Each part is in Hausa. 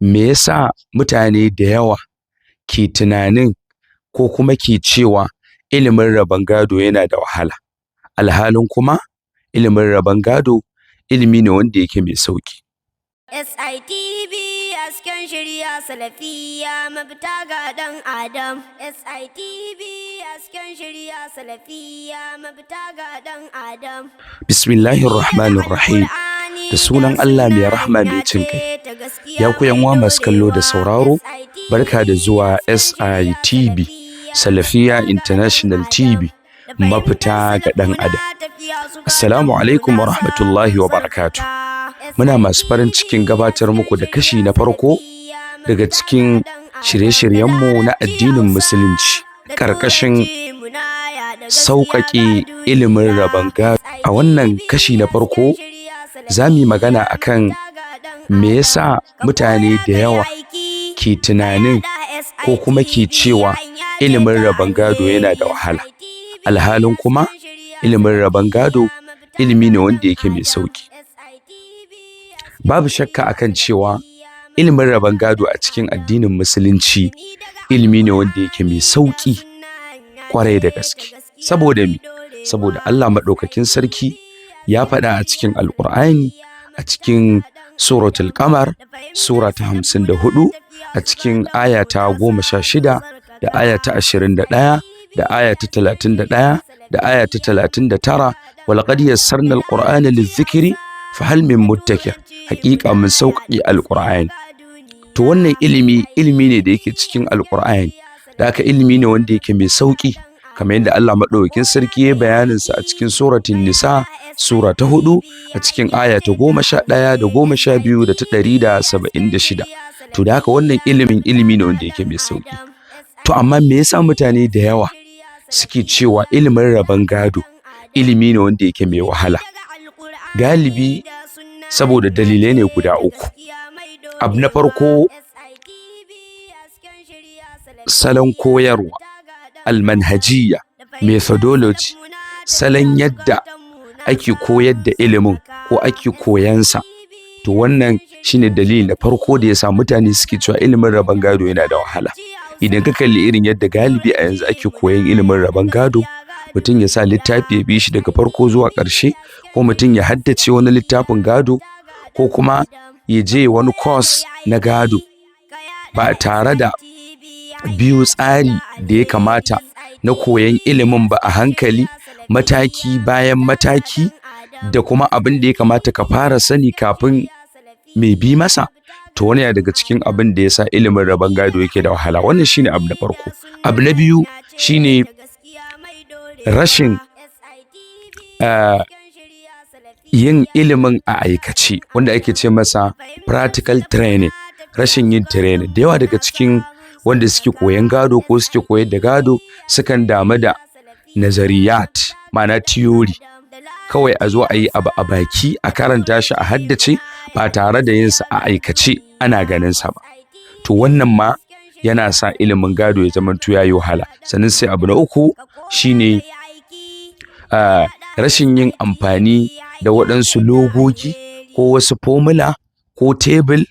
Me yasa mutane da yawa ke tunanin ko kuma ke cewa ilimin rabon gado yana da wahala, alhalin kuma ilimin rabon gado ilimi ne wanda yake mai sauƙi. SITV hasken shirya salafiya mafita ga ɗan Adam. SITV hasken shirya salafiya mafita ga ɗan Adam. Bismillahirrahmanirrahim. Da sunan Allah mai rahama mai jin kai. Ya ku yan uwa masu kallo da sauraro, barka da zuwa SITV Salafiya International TV mafita ga ɗan Adam. Assalamu alaikum wa rahmatullahi wa barakatuh. Muna masu farin cikin gabatar muku da kashi na farko daga cikin shirye-shiryenmu na addinin Musulunci ƙarƙashin sauƙaƙe ilimin rabon gado. A wannan kashi na farko za mu yi magana akan me yasa mutane da yawa ke tunanin ko kuma ke cewa ilimin rabon gado yana da wahala, alhalin kuma ilimin rabon gado ilimi ne wanda yake mai sauƙi. Babu shakka akan cewa ilimin rabon gado a cikin addinin Musulunci ilimi ne wanda yake mai sauƙi ƙwarai da gaske. Saboda me? Saboda Allah maɗaukakin sarki ya faɗa a cikin Alƙur'ani, a cikin Suratul Qamar, Sura ta 54, a cikin aya ta 16 da aya ta 21 da aya ta 31 da aya ta 39, walaqad yassarna al-Qur'ana lidh-dhikri fahal min muddakir. Haƙiƙa mun sauƙaƙe Alƙur'ani. To wannan ilimi ne da yake cikin Alƙur'ani, da haka ilimi ne wanda yake mai sauƙi, kamar yadda Allah maɗaukakin sarki ya bayaninsa a cikin Suratul Nisa, Sura ta 4, a cikin aya ta 11 da 12 da ta 176. To da haka wannan ilimi ne wanda yake mai sauƙi. To amma me yasa mutane da yawa suke cewa ilimin rabon gado ilimi ne wanda yake mai wahala? Galibi saboda dalilai ne guda uku. Abu na farko, salon koyarwa, almanhajiyya, methodology, salon yadda ake koyar da ilimin ko ake koyansa. To wannan shine dalili na farko da yasa mutane suke cewa ilimin rabon gado yana da wahala. Idan ka kalli irin yadda galibi a yanzu ake koyan ilimin rabon gado, mutum ya sa littafi ya bi shi daga farko zuwa ƙarshe, ko mutum ya haddace wani littafin gado, ko kuma ya je wani course na gado ba tare da biyu tsari da ya kamata na koyan ilimin ba a hankali, mataki bayan mataki, da kuma abin da ya kamata ka fara sani kafin mai bi masa. To wani daga cikin abin da ya sa ilimin rabon gado yake da wahala. Wannan shine abu na farko. Abu na biyu shine rashin yin ilimin a aikace, wanda ake ce masa practical training, rashin yin training. Da yawa daga cikin wanda suke koyan gado ko suke koyar da gado sukan damu da nazariyat, ma'ana theory. Kawai a zo a yi abu a baki, a karanta shi, a haddace, ba tare da yin sa a aikace ana ganin sa ba. To wannan ma yana sa ilimin gado ya zamanto yayi wahala. Sannan sai abu na uku shine rashin yin amfani da waɗansu logogi ko wasu formula ko table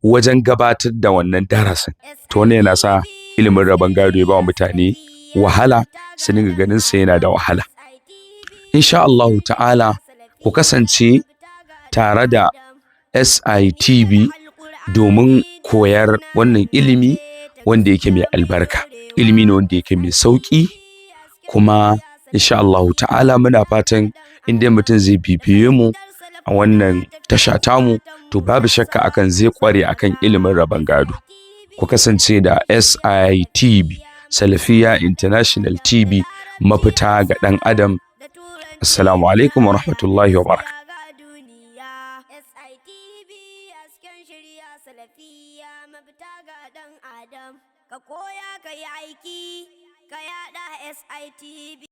wajen gabatar da wannan darasin. To wannan yana sa ilimin rabon gado ya ba wa mutane wahala, su dinga ganin sa yana da wahala. Insha Allahu ta'ala ku kasance tare da SITV domin koyar wannan ilimi wanda yake mai albarka. Ilimi ne wanda yake mai sauƙi, kuma insha Allahu ta'ala muna fatan inda mutum zai bibiye mu a wannan tasha tamu, to babu shakka akan zai ƙware akan ilimin rabon gado. Ku kasance da SITV Salafiya International TV mafita ga ɗan Adam. Assalamu alaikum wa rahmatullahi wa barakatuh. Ka koya ka yi aiki, ka yaɗa SITV.